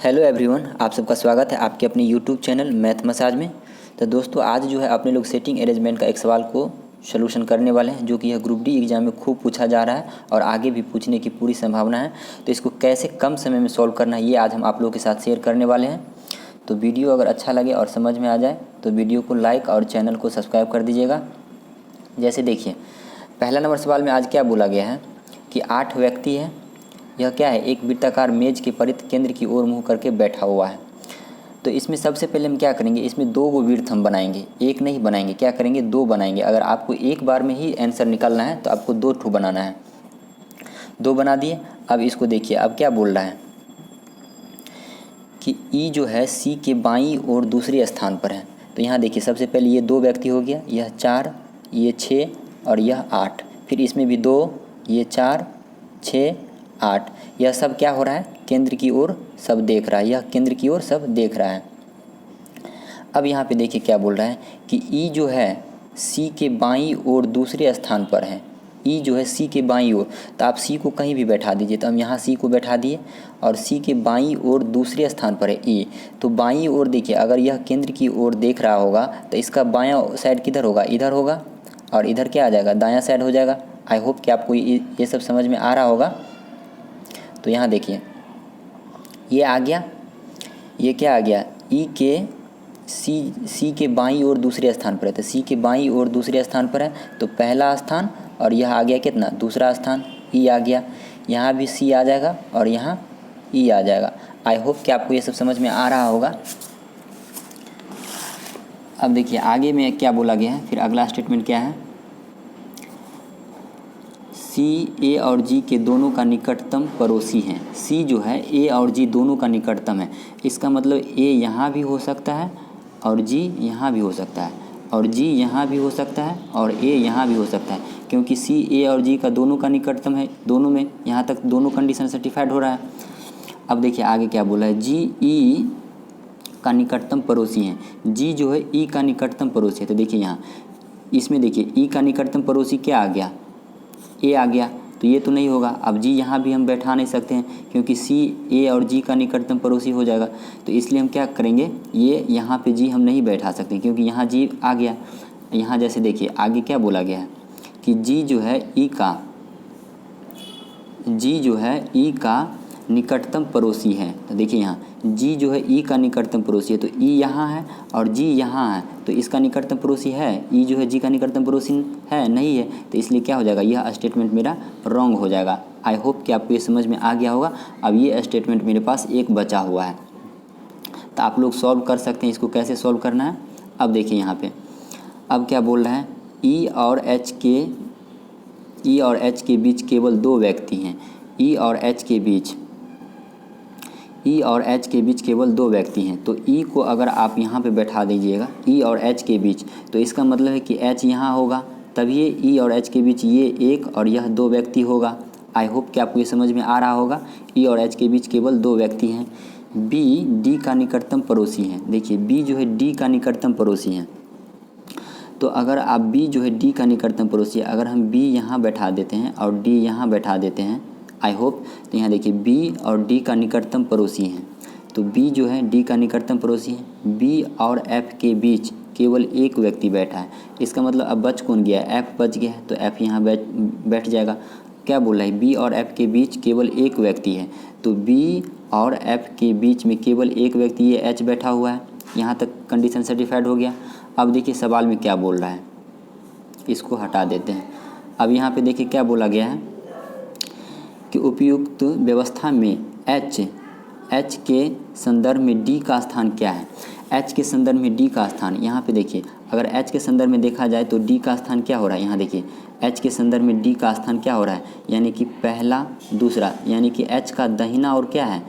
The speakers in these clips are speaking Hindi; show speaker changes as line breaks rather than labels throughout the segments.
हेलो एवरीवन, आप सबका स्वागत है आपके अपने यूट्यूब चैनल मैथ मसाज में। तो दोस्तों आज जो है अपने लोग सेटिंग अरेंजमेंट का एक सवाल को सोल्यूशन करने वाले हैं, जो कि यह ग्रुप डी एग्जाम में खूब पूछा जा रहा है और आगे भी पूछने की पूरी संभावना है। तो इसको कैसे कम समय में सॉल्व करना है ये आज हम आप लोगों के साथ शेयर करने वाले हैं। तो वीडियो अगर अच्छा लगे और समझ में आ जाए तो वीडियो को लाइक और चैनल को सब्सक्राइब कर दीजिएगा। जैसे देखिए, पहला नंबर सवाल में आज क्या बोला गया है कि 8 व्यक्ति है। यह क्या है, एक वृत्ताकार मेज के परिध केंद्र की ओर मुंह करके बैठा हुआ है। तो इसमें सबसे पहले हम क्या करेंगे, इसमें 2 गो वृत्त हम बनाएंगे, एक नहीं बनाएंगे, क्या करेंगे 2 बनाएंगे। अगर आपको एक बार में ही आंसर निकालना है तो आपको 2 ठो बनाना है। 2 बना दिए। अब इसको देखिए, अब क्या बोल रहा है कि ई जो है सी के बाईं ओर दूसरे स्थान पर है। तो यहाँ देखिए, सबसे पहले ये 2 व्यक्ति हो गया, यह 4, ये 6 और यह 8। फिर इसमें भी 2, ये 4, 6, 8। यह सब क्या हो रहा है, केंद्र की ओर सब देख रहा है, यह केंद्र की ओर सब देख रहा है। अब यहाँ पे देखिए क्या बोल रहा है कि ई जो है सी के बाईं ओर दूसरे स्थान पर है। ई जो है सी के बाईं ओर, तो आप सी को कहीं भी बैठा दीजिए। तो हम यहाँ सी को बैठा दिए और सी के बाईं ओर दूसरे स्थान पर है ई। तो बाईं ओर देखिए, अगर यह केंद्र की ओर देख रहा होगा तो इसका बायां साइड किधर होगा, इधर होगा, और इधर क्या आ जाएगा, दायां साइड हो जाएगा। आई होप कि आपको ये सब समझ में आ रहा होगा। तो यहाँ देखिए, ये आ गया, ये क्या आ गया, ई के सी के बाईं ओर दूसरे स्थान पर है। तो सी के बाईं ओर दूसरे स्थान पर है, तो पहला स्थान, और यह आ गया कितना, दूसरा स्थान, ई आ गया। यहाँ भी सी आ जाएगा और यहाँ ई आ जाएगा। आई होप कि आपको ये सब समझ में आ रहा होगा। अब देखिए आगे में क्या बोला गया है, फिर अगला स्टेटमेंट क्या है, सी ए और जी के दोनों का निकटतम पड़ोसी हैं। सी जो है ए और जी दोनों का निकटतम है। इसका मतलब ए यहाँ भी हो सकता है और जी यहाँ भी हो सकता है, और जी यहाँ भी हो सकता है और ए यहाँ भी हो सकता है, क्योंकि सी ए और जी का दोनों का निकटतम है। दोनों में यहाँ तक दोनों कंडीशन सर्टिफाइड हो रहा है। अब देखिए आगे क्या बोला है, जी ई का निकटतम पड़ोसी हैं। जी जो है ई का निकटतम पड़ोसी है। तो देखिए यहाँ इसमें देखिए ई का निकटतम पड़ोसी क्या आ गया, ए आ गया। तो ये तो नहीं होगा। अब जी यहाँ भी हम बैठा नहीं सकते हैं, क्योंकि सी ए और जी का निकटतम पड़ोसी हो जाएगा। तो इसलिए हम क्या करेंगे, ये यहाँ पे जी हम नहीं बैठा सकते, क्योंकि यहाँ जी आ गया। यहाँ जैसे देखिए आगे क्या बोला गया है कि जी जो है ई का निकटतम पड़ोसी है। तो देखिए यहाँ जी जो है ई का निकटतम पड़ोसी है। तो ई यहाँ है और जी यहाँ है, तो इसका निकटतम पड़ोसी है। ई जो है जी का निकटतम पड़ोसी है, नहीं है। तो इसलिए क्या हो जाएगा, यह स्टेटमेंट मेरा रॉन्ग हो जाएगा। आई होप कि आपको ये समझ में आ गया होगा। अब ये स्टेटमेंट मेरे पास एक बचा हुआ है, तो आप लोग सॉल्व कर सकते हैं। इसको कैसे सॉल्व करना है, अब देखिए यहाँ पे अब क्या बोल रहा है, ई और एच के बीच केवल 2 व्यक्ति हैं। ई और एच के बीच केवल 2 व्यक्ति हैं। तो ई को अगर आप यहाँ पे बैठा दीजिएगा, ई और एच के बीच, तो इसका मतलब है कि एच यहाँ होगा, तभी ई और एच के बीच ये 1 और यह 2 व्यक्ति होगा। आई होप कि आपको ये समझ में आ रहा होगा। ई और एच के बीच केवल 2 व्यक्ति हैं। बी डी का निकटतम पड़ोसी है। देखिए बी जो है डी का निकटतम पड़ोसी है। तो अगर आप बी जो है डी का निकटतम पड़ोसी है, अगर हम बी यहाँ बैठा देते हैं और डी यहाँ बैठा देते हैं, आई होप, तो यहाँ देखिए बी और डी का निकटतम पड़ोसी हैं। तो बी जो है डी का निकटतम पड़ोसी है। बी और एफ के बीच केवल एक व्यक्ति बैठा है। इसका मतलब अब बच कौन गया, एफ बच गया है, तो एफ यहाँ बैठ जाएगा। क्या बोल रहा है, बी और एफ के बीच केवल एक व्यक्ति है। तो बी और एफ के बीच में केवल एक व्यक्ति, ये एच बैठा हुआ है। यहाँ तक कंडीशन सर्टिफाइड हो गया। अब देखिए सवाल में क्या बोल रहा है, इसको हटा देते हैं। अब यहाँ पे देखिए क्या बोला गया है कि उपयुक्त व्यवस्था में एच के संदर्भ में डी का स्थान क्या है। एच के संदर्भ में डी का स्थान, यहाँ पे देखिए अगर एच के संदर्भ में देखा जाए तो डी का स्थान क्या हो रहा है, यहाँ देखिए एच के संदर्भ में डी का स्थान क्या हो रहा है, यानी कि पहला दूसरा, यानी कि एच का दाहिना और क्या है,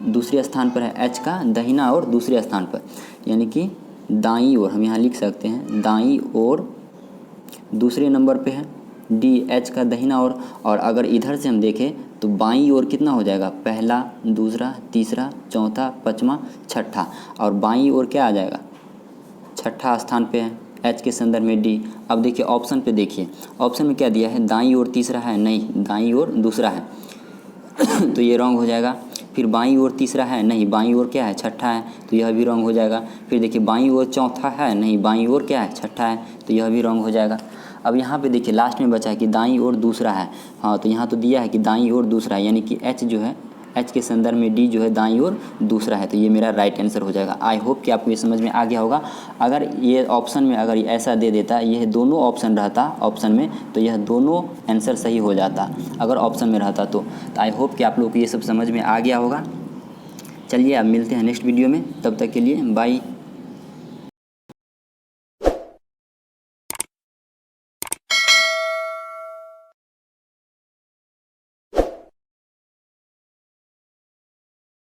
दूसरे स्थान पर है। एच का दाहिना और दूसरे स्थान पर, यानी कि दाईं ओर, हम यहाँ लिख सकते हैं दाईं ओर दूसरे नंबर पे है डी, एच का दाहिना ओर। और अगर इधर से हम देखें तो बाईं ओर कितना हो जाएगा, पहला दूसरा तीसरा चौथा पाँचवा छठा, और बाईं ओर क्या आ जाएगा, छठा स्थान पे है एच के संदर्भ में डी। अब देखिए ऑप्शन पे, देखिए ऑप्शन में क्या दिया है, दाईं ओर तीसरा है, नहीं दाईं ओर दूसरा है तो ये रॉन्ग हो जाएगा। फिर बाईं ओर तीसरा है, नहीं बाईं ओर क्या है, छठा है, तो यह भी रॉन्ग हो जाएगा। फिर देखिए बाईं ओर चौथा है, नहीं बाईं ओर क्या है, छठा है, तो यह भी रॉन्ग हो जाएगा। अब यहाँ पे देखिए लास्ट में बचा है कि दाईं ओर दूसरा है। हाँ, तो यहाँ तो दिया है कि दाईं ओर दूसरा है, यानी कि एच जो है, एच के संदर्भ में डी जो है दाईं ओर दूसरा है, तो ये मेरा राइट आंसर हो जाएगा। आई होप कि आपको ये समझ में आ गया होगा। अगर ये ऑप्शन में अगर ऐसा दे देता, यह दोनों ऑप्शन रहता ऑप्शन में, तो यह दोनों आंसर सही हो जाता अगर ऑप्शन में रहता तो आई होप कि आप लोग को ये सब समझ में आ गया होगा। चलिए अब मिलते हैं नेक्स्ट वीडियो में, तब तक के लिए बाय।